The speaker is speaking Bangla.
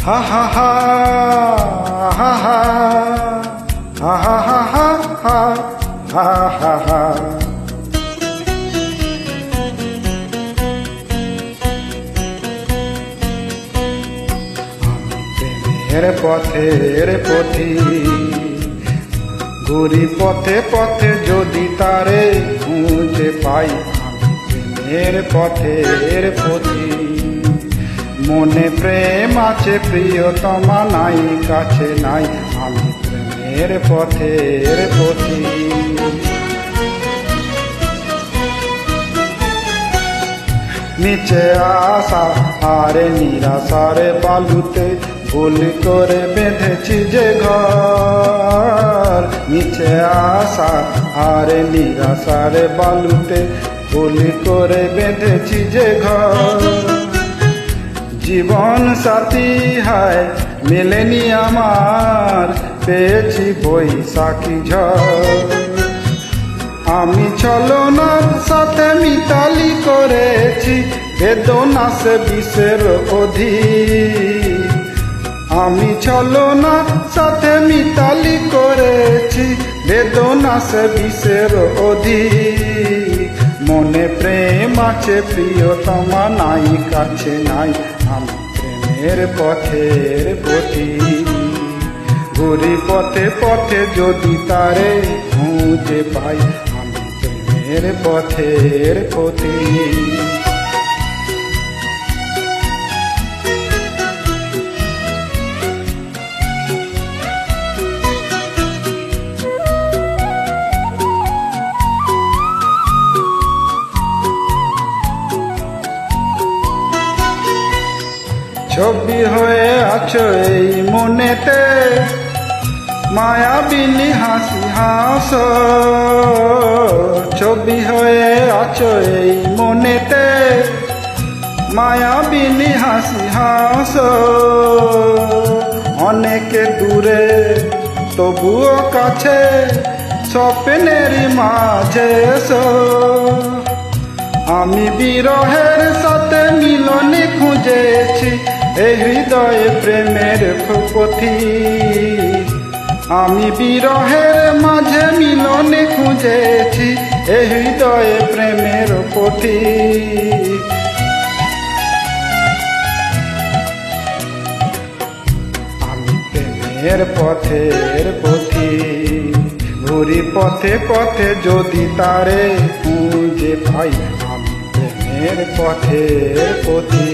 হা হা হা হা হা হা হা হা হা হা হা হা। প্রেমের পথের পথি ঘুরি পথে পথে যদি তারে খুঁজে পাই। প্রেমের পথের পথি মনে প্রেম আছে প্রিয়তমা নাই কাছে নাই। আমি প্রেমের পথের পথি। নিচে আসা আরে নিরাশারে বালুতে ভুল করে বেঁধেছি যে ঘর। নিচে আসা আরে নিরাশারে বালুতে ভুল করে বেঁধেছি যে ঘর। জীবন সাথী হায় মেলেনি আমার, পেয়েছি বৈশাখী ঝড়। আমি ছলনার সাথে মিতালি করেছি বেদনা সে বিষের অধীর। আমি ছলনার সাথে মিতালি করেছি বেদনা সে বিষের অধীর। মনে প্রেম আছে প্রিয়তমা নাই কাছে নাই। আমি প্রেমের পথের পথি ঘুরি পথে পথে যদি তারে খুঁজে পাই। আমি প্রেমের পথের পথি। ছবি হয়ে আছো এই মনেতে মায়াবিনী হাসি হাসো। ছবি হয়ে আছো এই মনেতে মায়াবিনী হাসি হাসো। অনেকে দূরে তবুও কাছে স্বপ্নেরই মাঝে এসো। আমি বিরহের সাথে মিলনে খুঁজেছি এই হৃদয়ে প্রেমের পথি। আমি বিরহের মাঝে মিলনে খুঁজেছি এই হৃদয়ে প্রেমের পথি। আমি প্রেমের পথের পথি ঘুরি পথে পথে যদি তারে খুঁজে পাই। আমি প্রেমের পথের পথি।